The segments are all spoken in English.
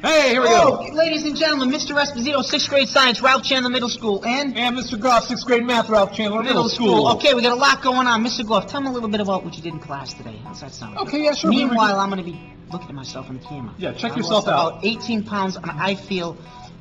Hey, here we go. Ladies and gentlemen, Mr. Esposito, 6th grade science, Ralph Chandler Middle School, and Mr. Goff, 6th grade math, Ralph Chandler Middle School. Okay, we got a lot going on. Mr. Goff, tell me a little bit about what you did in class today. How's that sound? Okay, yeah, sure. Meanwhile, I'm going to be looking at myself in the camera. Yeah, check yourself out. About 18 pounds, and I feel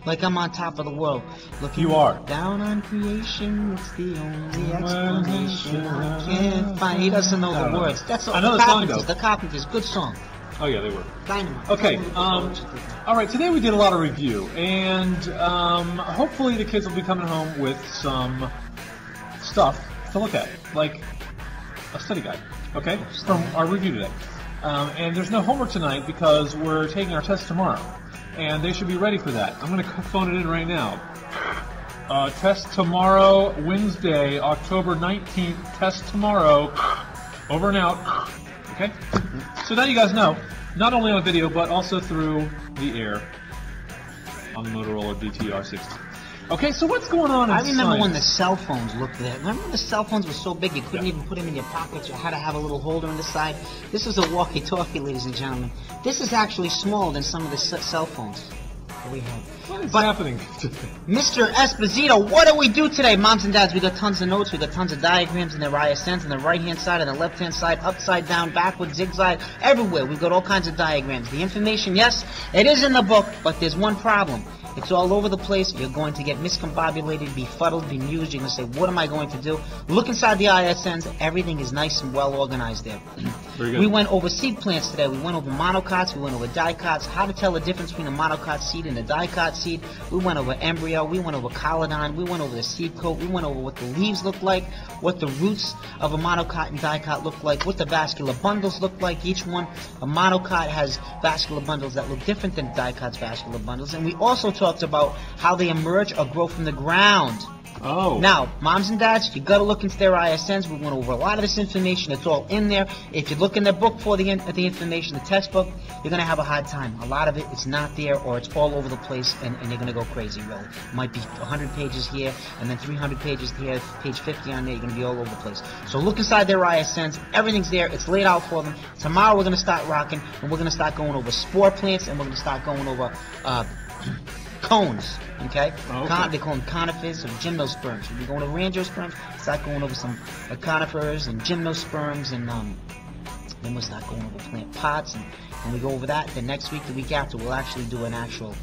like I'm on top of the world. Looking You are. Down on creation, it's the only explanation I can't find. He doesn't know the words. That's all. I know the song, though. The Carpenters, good song. Oh, yeah, they were. Dynamite. Okay, all right, today we did a lot of review, and hopefully the kids will be coming home with some stuff to look at, like a study guide, okay, from our review today. And there's no homework tonight because we're taking our test tomorrow, and they should be ready for that. I'm going to phone it in right now. Test tomorrow, Wednesday, October 19th, test tomorrow, over and out, okay? So now you guys know, not only on video, but also through the air on the Motorola DTR60. Okay, so what's going on in I remember science? when the cell phones looked there. Remember when the cell phones were so big you couldn't even put them in your pockets? You had to have a little holder on the side. This is a walkie-talkie, ladies and gentlemen. This is actually smaller than some of the cell phones that we have. What is happening today? Mr. Esposito, what do we do today? Moms and dads, we got tons of notes, we got tons of diagrams, and their ISNs on the right-hand side and the left-hand side, upside down, backward, zigzag, everywhere. We've got all kinds of diagrams. The information, yes, it is in the book, but there's one problem. It's all over the place. You're going to get miscombobulated, befuddled, bemused. You're going to say, what am I going to do? Look inside the ISNs. Everything is nice and well organized there. Very good. We went over seed plants today. We went over monocots. We went over dicots. How to tell the difference between a monocot seed and a dicot seed. We went over embryo. We went over collodon. We went over the seed coat. We went over what the leaves look like, what the roots of a monocot and dicot look like, what the vascular bundles look like. Each one, a monocot has vascular bundles that look different than dicot's vascular bundles. And we also talked about how they emerge or grow from the ground. Oh. Now, moms and dads, you got to look into their ISNs. We went over a lot of this information. It's all in there. If you look in the book for the information, the textbook, you're going to have a hard time. A lot of it, it's not there, or it's all over the place, and you're going to go crazy, really. It might be 100 pages here, and then 300 pages here, page 50 on there. You're going to be all over the place. So look inside their ISNs. Everything's there. It's laid out for them. Tomorrow we're going to start rocking, and we're going to start going over spore plants, and we're going to start going over cones, okay? They call them conifers or gymnosperms. We'll be going to angiosperms, start going over some conifers and gymnosperms, and then we'll start going over plant pots, and when we go over that, then next week, the week after, we'll actually do an actual,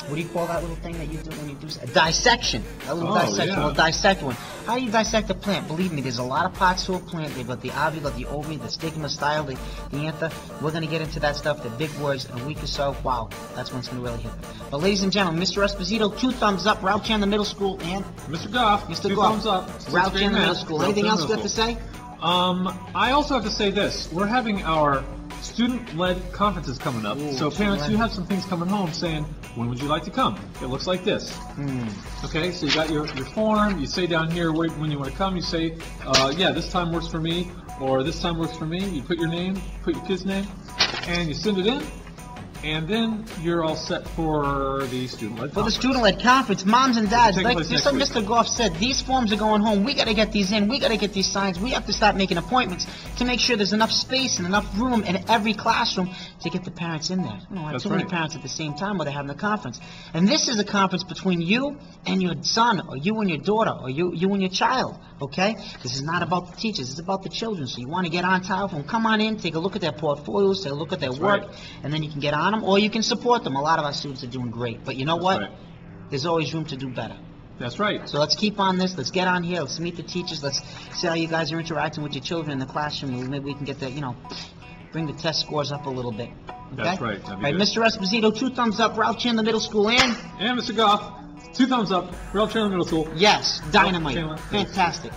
what do you call that little thing that you do when you do a dissection? A little dissection. Yeah. We'll dissect one. How do you dissect a plant? Believe me, there's a lot of parts to a plant. They've got the ovule, the ovary, the stigma, style, the anther. We're going to get into that stuff, the big words, in a week or so. Wow, that's when it's going to really hit. But ladies and gentlemen, Mr. Esposito, 2 thumbs up. Ralph Chandler Middle School, and Mr. Goff, Mr. 2 Goff. thumbs up. Ralph Chandler Middle School. Anything else you have to say? I also have to say this. We're having our student-led conferences coming up. So parents, you have some things coming home saying, when would you like to come? It looks like this. Okay, so you got your form. You say down here when you want to come. You say, yeah, this time works for me, or this time works for me. You put your name, put your kid's name, and you send it in. And then you're all set for the student-led conference. For the student-led conference, moms and dads, like Mr. Mr. Goff said, these forms are going home. We got to get these in. We got to get these signs. We have to start making appointments to make sure there's enough space and enough room in every classroom to get the parents in there. You don't have too many parents at the same time while they're having a conference. And this is a conference between you and your son, or you and your daughter, or you and your child, okay? This is not about the teachers. It's about the children. So you want to get on top of them, come on in, take a look at their portfolios, take a look at their work, and then you can get on them, or you can support them. A lot of our students are doing great. But you know what? There's always room to do better. That's right. So let's keep on this. Let's get on here. Let's meet the teachers. Let's see how you guys are interacting with your children in the classroom. Maybe we can get the, bring the test scores up a little bit. Okay? That's right. All right, Mr. Esposito, 2 thumbs up. Ralph Chandler Middle School, and Mr. Goff, 2 thumbs up. Ralph Chandler Middle School. Yes, dynamite. Fantastic.